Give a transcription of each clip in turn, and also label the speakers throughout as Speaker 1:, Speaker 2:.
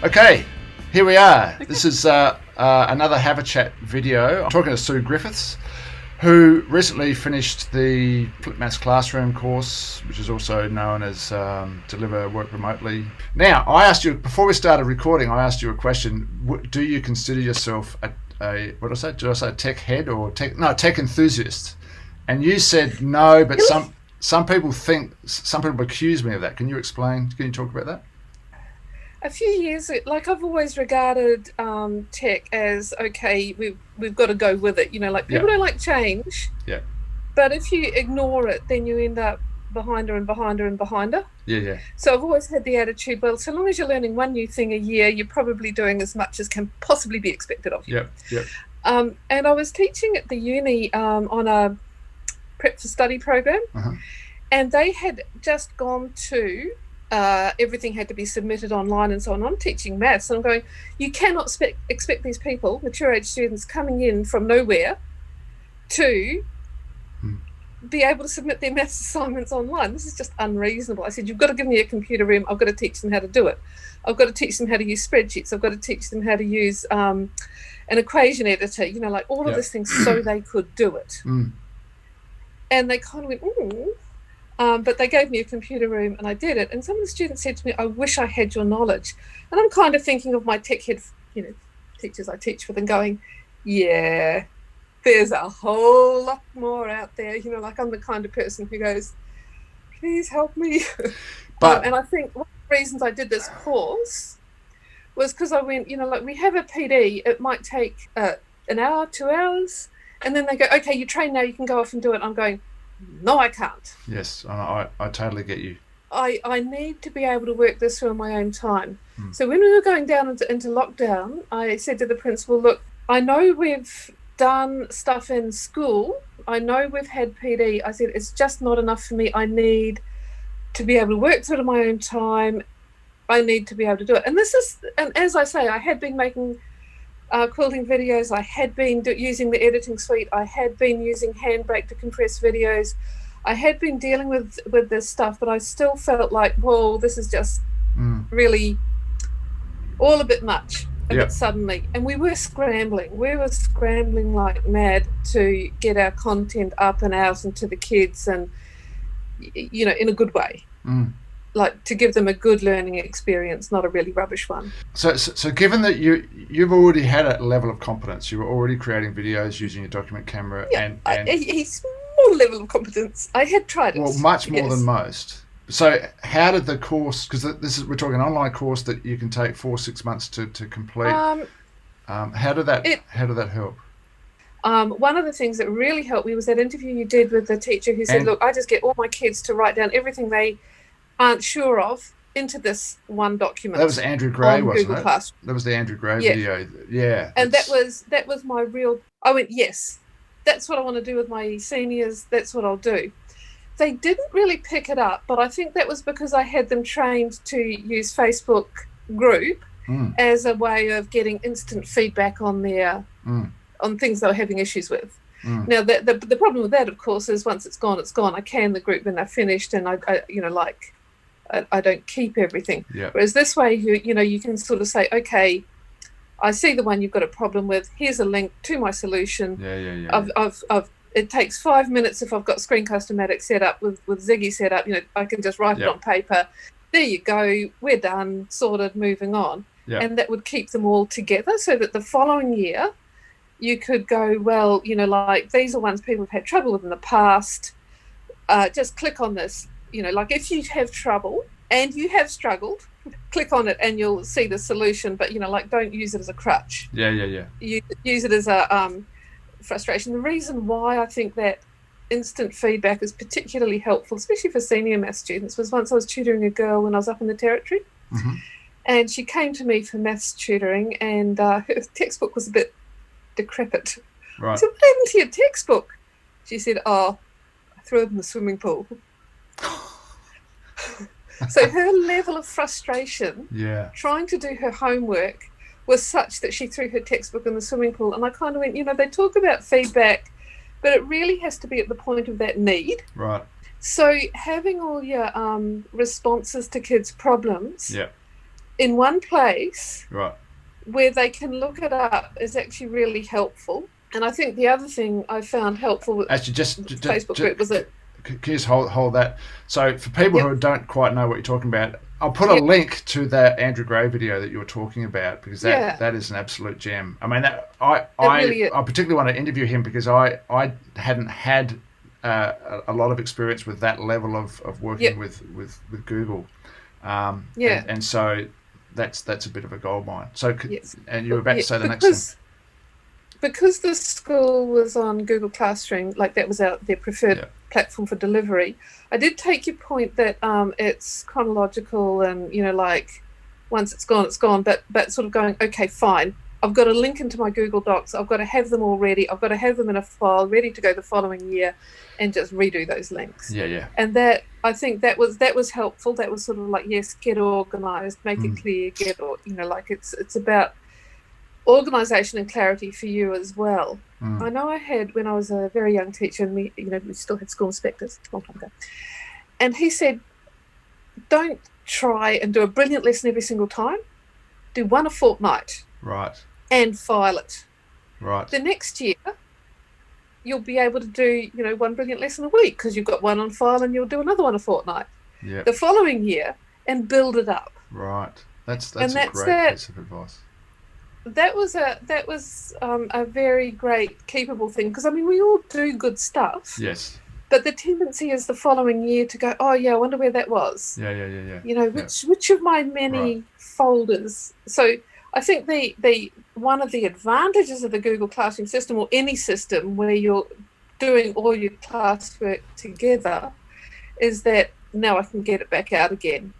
Speaker 1: Okay, here we are. This is another Have a Chat video. I'm talking to Sue Griffiths, who recently finished the Flip Maths Classroom course, which is also known as Deliver Work Remotely. Now, I asked you, before we started recording, I asked you a question. Do you consider yourself a what did I say? Did I say tech head or tech enthusiast? And you said no, but some people accuse me of that. Can you explain? Can you talk about that?
Speaker 2: A few years, like I've always regarded tech as, okay, we've got to go with it. You know, like people don't like change.
Speaker 1: Yeah.
Speaker 2: But if you ignore it, then you end up behind her and behind her and behind her.
Speaker 1: Yeah.
Speaker 2: So I've always had the attitude, well, so long as you're learning one new thing a year, you're probably doing as much as can possibly be expected of you.
Speaker 1: Yeah.
Speaker 2: And I was teaching at the uni on a prep for study program, and they had just gone to everything had to be submitted online and so on. I'm teaching maths and I'm going, you cannot expect these people, mature age students coming in from nowhere, to be able to submit their maths assignments online. This is just unreasonable. I said, you've got to give me a computer room. I've got to teach them how to do it. I've got to teach them how to use spreadsheets. I've got to teach them how to use an equation editor, you know, like all of these things so they could do it. And they kind of went, ooh. But they gave me a computer room and I did it. And some of the students said to me, I wish I had your knowledge. And I'm kind of thinking of my tech head, you know, teachers I teach with and going, yeah, there's a whole lot more out there. You know, like I'm the kind of person who goes, please help me.
Speaker 1: But
Speaker 2: and I think one of the reasons I did this course was because I went, you know, like we have a PD, it might take an hour, 2 hours. And then they go, okay, you train now, you can go off and do it. I'm going, no, I can't.
Speaker 1: Yes, I totally get you.
Speaker 2: I need to be able to work this through on my own time. So when we were going down into lockdown, I said to the principal, look, I know we've done stuff in school. I know we've had PD. I said, it's just not enough for me. I need to be able to work through it on my own time. I need to be able to do it. And as I say, I had been making quilting videos. I had been using the editing suite. I had been using Handbrake to compress videos. I had been dealing with this stuff, but I still felt like, whoa, this is just really all a bit much, a bit suddenly. And we were scrambling. We were scrambling like mad to get our content up and out and to the kids, and you know, in a good way. Like to give them a good learning experience, not a really rubbish one.
Speaker 1: So given that you've already had a level of competence, you were already creating videos using your document camera, and
Speaker 2: a small level of competence. I had tried it.
Speaker 1: Well, much more than most. So how did the course? Because we're talking an online course that you can take 4 or 6 months to complete. How did that help?
Speaker 2: One of the things that really helped me was that interview you did with the teacher who said, look, I just get all my kids to write down everything they aren't sure of into this one document.
Speaker 1: That was Andrew Gray, wasn't
Speaker 2: Google
Speaker 1: it?
Speaker 2: Classroom.
Speaker 1: That was the Andrew Gray video. Yeah.
Speaker 2: And that was my real. I went, yes, that's what I want to do with my seniors. That's what I'll do. They didn't really pick it up, but I think that was because I had them trained to use Facebook group as a way of getting instant feedback on their on things they were having issues with. Now, the problem with that, of course, is once it's gone, it's gone. I can the group when they're finished, and I you know, like I don't keep everything. Whereas this way, you know, you can sort of say, okay, I see the one you've got a problem with. Here's a link to my solution. It takes 5 minutes if I've got Screencast-O-Matic set up with Ziggy set up. You know, I can just write it on paper. There you go. We're done. Sorted. Moving on. And that would keep them all together, so that the following year you could go, well, you know, like these are ones people have had trouble with in the past. Just click on this. You know, like if you have trouble and you have struggled, click on it and you'll see the solution. But, you know, like don't use it as a crutch. You use it as a frustration. The reason why I think that instant feedback is particularly helpful, especially for senior maths students, was once I was tutoring a girl when I was up in the Territory. And she came to me for maths tutoring, and her textbook was a bit decrepit. I said, what happened to your textbook? She said, oh, I threw it in the swimming pool. So her level of frustration trying to do her homework was such that she threw her textbook in the swimming pool. And I kind of went, you know, they talk about feedback, but it really has to be at the point of that need.
Speaker 1: Right.
Speaker 2: So having all your responses to kids' problems in one place
Speaker 1: Right.
Speaker 2: where they can look it up is actually really helpful. And I think the other thing I found helpful with
Speaker 1: Actually,
Speaker 2: the Facebook group was that.
Speaker 1: Can you just hold that? So for people
Speaker 2: Yep.
Speaker 1: who don't quite know what you're talking about, I'll put a
Speaker 2: Yep.
Speaker 1: link to that Andrew Gray video that you were talking about, because
Speaker 2: Yeah.
Speaker 1: that is an absolute gem. I mean,
Speaker 2: really is.
Speaker 1: I particularly want to interview him because I hadn't had a lot of experience with that level of working
Speaker 2: Yep.
Speaker 1: with Google.
Speaker 2: Yeah.
Speaker 1: And so that's a bit of a goldmine. So
Speaker 2: Yes.
Speaker 1: and you were about to say the next thing.
Speaker 2: Because the school was on Google Classroom, like that was their preferred
Speaker 1: Yeah.
Speaker 2: platform for delivery, I did take your point that it's chronological and, like once it's gone, but sort of going, okay, fine, I've got to link into my Google Docs, I've got to have them all ready, I've got to have them in a file ready to go the following year and just redo those links.
Speaker 1: Yeah.
Speaker 2: And that, I think that was helpful. That was sort of like, yes, get organized, make it clear, like it's about organisation and clarity for you as well. I know I had, when I was a very young teacher, and we still had school inspectors a long time ago, and he said, don't try and do a brilliant lesson every single time. Do one a fortnight.
Speaker 1: Right.
Speaker 2: And file it.
Speaker 1: Right.
Speaker 2: The next year, you'll be able to do, one brilliant lesson a week because you've got one on file and you'll do another one a fortnight.
Speaker 1: Yeah.
Speaker 2: The following year, and build it up.
Speaker 1: Right. That's
Speaker 2: And
Speaker 1: a
Speaker 2: that's
Speaker 1: great piece of advice.
Speaker 2: That was a very great keepable thing, because we all do good stuff.
Speaker 1: Yes.
Speaker 2: But the tendency is the following year to go, oh yeah, I wonder where that was.
Speaker 1: Yeah.
Speaker 2: Which of my many folders. So I think the one of the advantages of the Google Classroom system, or any system where you're doing all your classwork together, is that now I can get it back out again.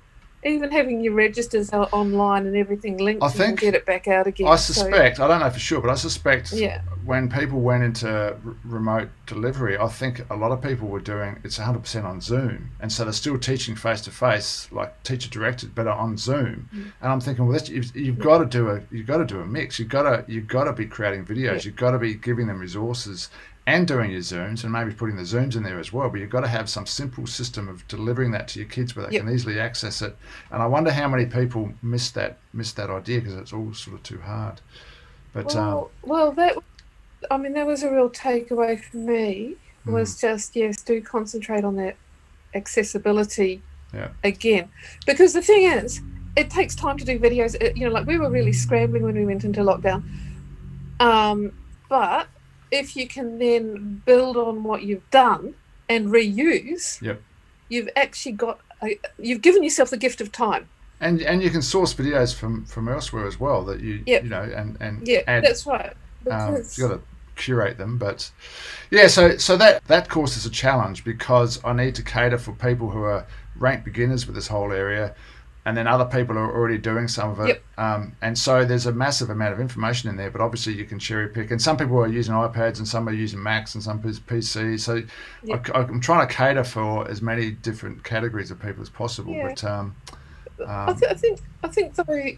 Speaker 2: Even having your registers online and everything linked, you can get it back out again.
Speaker 1: I suspect, I don't know for sure, but I suspect
Speaker 2: Yeah.
Speaker 1: when people went into remote delivery, I think a lot of people were doing it's 100% on Zoom, and so they're still teaching face to face, like teacher directed, but on Zoom. And I'm thinking, well, you've got to do a mix. You've got to be creating videos. You've got to be giving them resources and doing your Zooms, and maybe putting the Zooms in there as well. But you've got to have some simple system of delivering that to your kids where they can easily access it. And I wonder how many people miss that idea because it's all sort of too hard. But
Speaker 2: that was a real takeaway for me. Was just, yes, do concentrate on that accessibility again, because the thing is, it takes time to do videos. Like we were really scrambling when we went into lockdown, but if you can then build on what you've done and reuse, you've actually you've given yourself the gift of time.
Speaker 1: And you can source videos from elsewhere as well that and add,
Speaker 2: that's right.
Speaker 1: you've got to curate them, but so that course is a challenge because I need to cater for people who are rank beginners with this whole area, and then other people are already doing some of it. And so there's a massive amount of information in there, but obviously you can cherry pick. And some people are using iPads and some are using Macs and some PCs. So I'm trying to cater for as many different categories of people as possible. But
Speaker 2: I think though,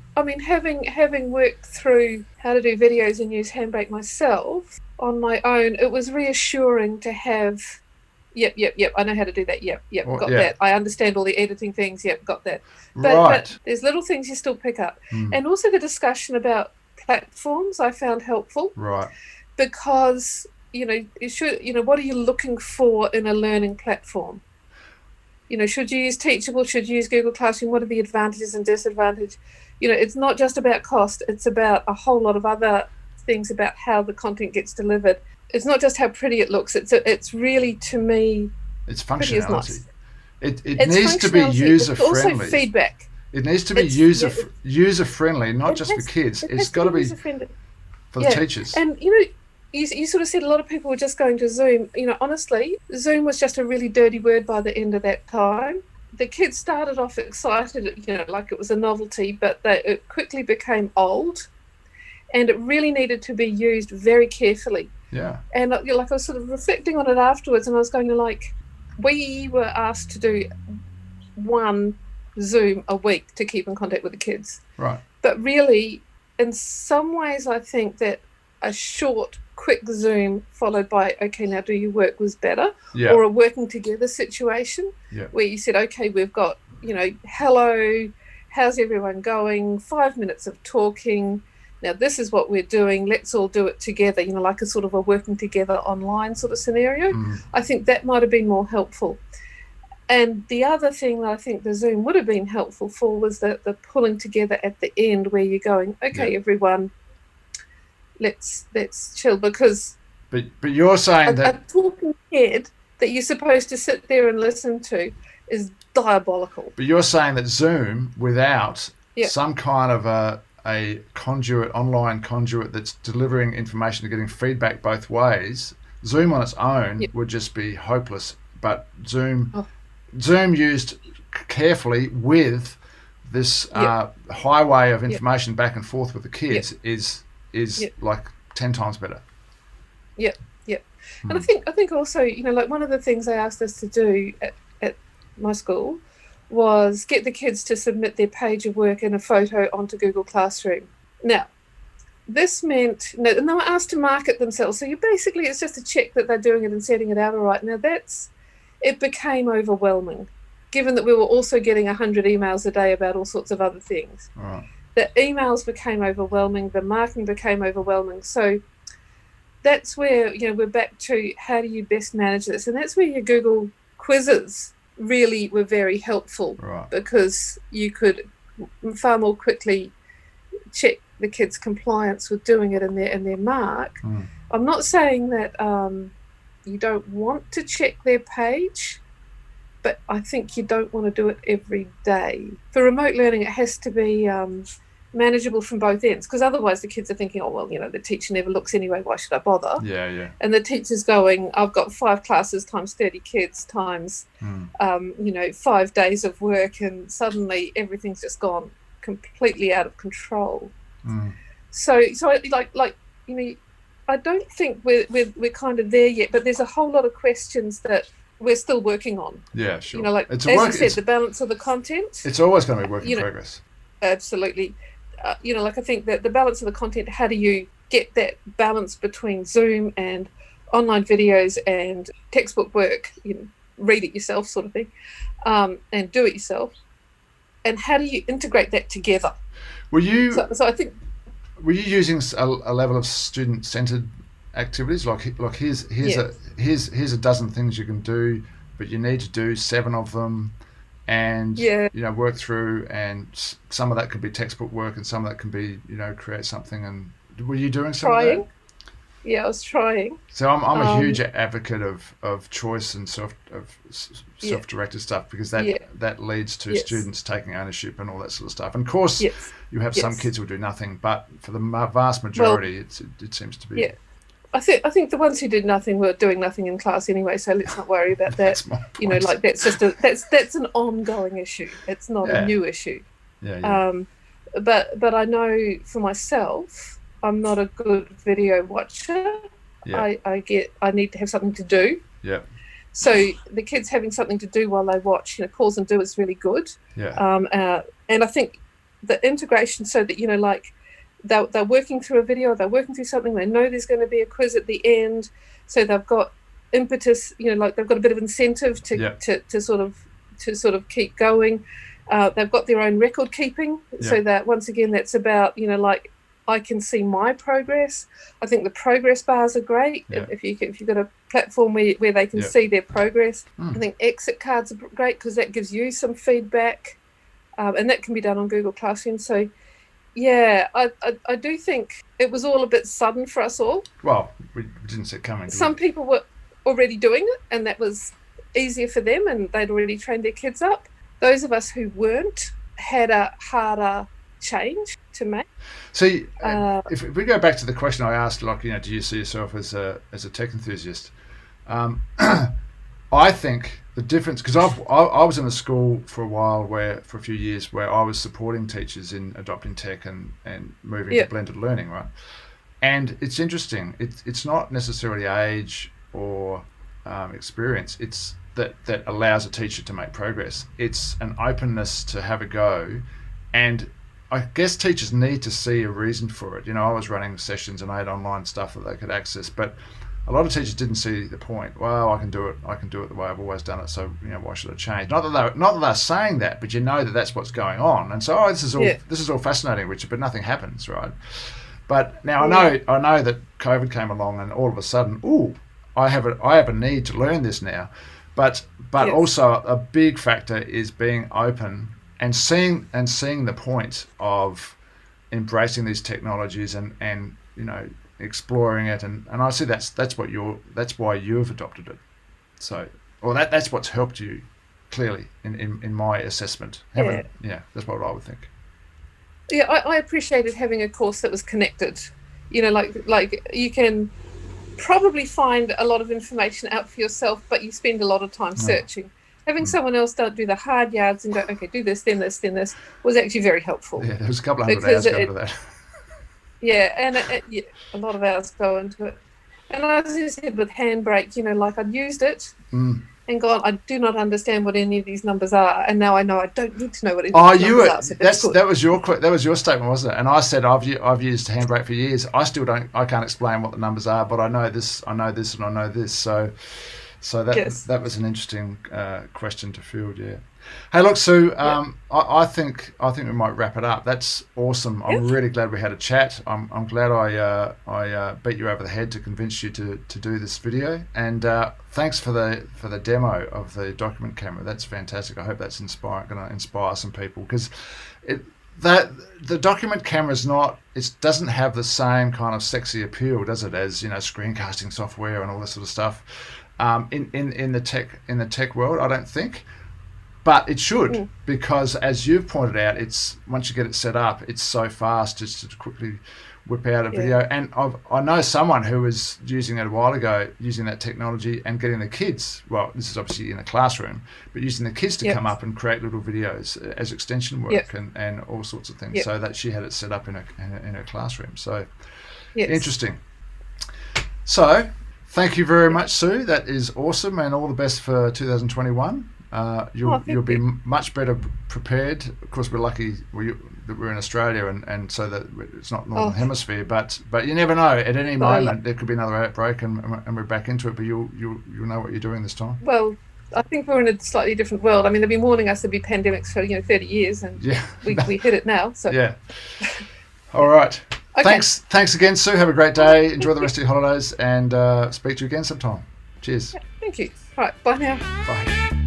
Speaker 2: having worked through how to do videos and use Handbrake myself on my own, it was reassuring to have I know how to do that. Got that. I understand all the editing things. Got that. But there's little things you still pick up. And also the discussion about platforms I found helpful.
Speaker 1: Right.
Speaker 2: Because, what are you looking for in a learning platform? Should you use Teachable? Should you use Google Classroom? What are the advantages and disadvantages? It's not just about cost. It's about a whole lot of other things about how the content gets delivered. It's not just how pretty it looks. It's really, to me,
Speaker 1: it's functionality.
Speaker 2: Nice.
Speaker 1: It needs to be user friendly.
Speaker 2: Also feedback.
Speaker 1: It needs to be user friendly, not just for kids. It's got to be for the teachers.
Speaker 2: And you sort of said a lot of people were just going to Zoom. Honestly, Zoom was just a really dirty word by the end of that time. The kids started off excited, like it was a novelty, but it quickly became old, and it really needed to be used very carefully.
Speaker 1: Yeah.
Speaker 2: And I was sort of reflecting on it afterwards, and I was going to we were asked to do one Zoom a week to keep in contact with the kids.
Speaker 1: Right.
Speaker 2: But really, in some ways, I think that a short, quick Zoom followed by, okay, now do your work was better, or a working together situation where you said, okay, we've got, hello, how's everyone going? 5 minutes of talking. Now, this is what we're doing. Let's all do it together, like a sort of a working together online sort of scenario. I think that might have been more helpful. And the other thing that I think the Zoom would have been helpful for was the pulling together at the end, where you're going, okay, everyone, let's chill, because
Speaker 1: but you're saying that
Speaker 2: a talking head that you're supposed to sit there and listen to is diabolical.
Speaker 1: But you're saying that Zoom, without some kind of a conduit, online conduit that's delivering information and getting feedback both ways, Zoom on its own would just be hopeless. But Zoom used carefully with this highway of information back and forth with the kids is like 10 times better.
Speaker 2: And I think also, like one of the things they asked us to do at my school was get the kids to submit their page of work and a photo onto Google Classroom. Now, this meant, and they were asked to mark it themselves. So it's just a check that they're doing it and setting it out all right. Now it became overwhelming, given that we were also getting 100 emails a day about all sorts of other things.
Speaker 1: Right.
Speaker 2: The emails became overwhelming, the marking became overwhelming. So that's where, we're back to how do you best manage this? And that's where your Google quizzes really were very helpful, because you could far more quickly check the kids' compliance with doing it in their mark. I'm not saying that you don't want to check their page, but I think you don't want to do it every day. For remote learning, it has to be manageable from both ends, because otherwise the kids are thinking, oh, well, the teacher never looks anyway, why should I bother? And the teacher's going, I've got 5 classes times 30 kids times 5 days of work, and suddenly everything's just gone completely out of control. So I don't think we're kind of there yet, but there's a whole lot of questions that we're still working on.
Speaker 1: Yeah, sure.
Speaker 2: As you said, the balance of the content.
Speaker 1: It's always going to be work in progress.
Speaker 2: Absolutely. I think that the balance of the content, how do you get that balance between Zoom and online videos and textbook work, read it yourself sort of thing, and do it yourself, and how do you integrate that together?
Speaker 1: Were you?
Speaker 2: So I think.
Speaker 1: Were you using a level of student-centered activities, like here's a dozen things you can do, but you need to do 7 of them, and work through, and some of that could be textbook work, and some of that can be create something. And were you doing some of that?
Speaker 2: Yeah, I was trying.
Speaker 1: So I'm a huge advocate of choice and self-directed stuff, because that leads to students taking ownership and all that sort of stuff. And of course, you have some kids who do nothing, but for the vast majority, it seems to be.
Speaker 2: Yeah, I think the ones who did nothing were doing nothing in class anyway. So let's not worry about that. That's just that's an ongoing issue. It's not a new issue. But I know for myself, I'm not a good video watcher. I need to have something to do. So the kids having something to do while they watch, pause and do is really good. And I think the integration, so that they're working through a video, they're working through something, they know there's going to be a quiz at the end, so they've got impetus, they've got a bit of incentive to sort of keep going. They've got their own record keeping, so that once again that's about I can see my progress. I think the progress bars are great. If you've got a platform where they can see their progress. I think exit cards are great, because that gives you some feedback, and that can be done on Google Classroom. So I do think it was all a bit sudden for us all.
Speaker 1: Well, we didn't see it coming.
Speaker 2: Some people were already doing it, and that was easier for them, and they'd already trained their kids up. Those of us who weren't had a harder change to make.
Speaker 1: See, if we go back to the question I asked, do you see yourself as a tech enthusiast? I think the difference, because I was in a school for a few years where I was supporting teachers in adopting tech and moving to blended learning, right? And it's interesting. It's not necessarily age or experience. It's that allows a teacher to make progress. It's an openness to have a go, and I guess teachers need to see a reason for it. I was running sessions and I had online stuff that they could access, but a lot of teachers didn't see the point. Well, I can do it the way I've always done it. So why should I change? Not that they're saying that, but that's what's going on. And so this is all fascinating, Richard, but nothing happens, right? But now I know that COVID came along, and all of a sudden, I have a need to learn this now. But also a big factor is being open and seeing the point of embracing these technologies and exploring it, and I see that's why you've adopted it. So, that's what's helped you clearly in my assessment. That's what I would think.
Speaker 2: Yeah, I appreciated having a course that was connected. Like you can probably find a lot of information out for yourself, but you spend a lot of time searching. Having someone else do the hard yards and go, okay, do this, then this, then this, was actually very helpful.
Speaker 1: Yeah, there was a couple of hundred hours go into that.
Speaker 2: Yeah, and a lot of hours go into it. And as I said with Handbrake, like I'd used it and gone, I do not understand what any of these numbers are, and now I know I don't need to know what any of these numbers are. So
Speaker 1: that was your statement, wasn't it? And I said I've used Handbrake for years. I can't explain what the numbers are, but I know this, and I know this. So that was an interesting question to field, yeah. Hey, look, Sue. I think we might wrap it up. That's awesome. I'm really glad we had a chat. I'm glad I beat you over the head to convince you to do this video. And thanks for the demo of the document camera. That's fantastic. I hope that's going to inspire some people, because the document camera doesn't have the same kind of sexy appeal, does it, as screencasting software and all this sort of stuff. In the tech world, I don't think. But it should, because as you've pointed out, it's once you get it set up, it's so fast just to quickly whip out a video. And I know someone who was using it a while ago, using that technology and getting the kids, well, this is obviously in a classroom, but using the kids to come up and create little videos as extension work and all sorts of things, so that she had it set up in her classroom. So interesting. So thank you very much, Sue. That is awesome, and all the best for 2021. You'll be much better prepared. Of course, we're lucky that we're in Australia, and so that it's not Northern Hemisphere. But you never know. At any moment, there could be another outbreak, and we're back into it. But you'll know what you're doing this time.
Speaker 2: Well, I think we're in a slightly different world. I mean, they've been warning us there'd be pandemics for 30 years, and we hit it now. So
Speaker 1: All right.
Speaker 2: Okay.
Speaker 1: Thanks again, Sue. Have a great day. Enjoy the rest of your holidays, and speak to you again sometime. Cheers.
Speaker 2: Thank you. All right. Bye now.
Speaker 1: Bye.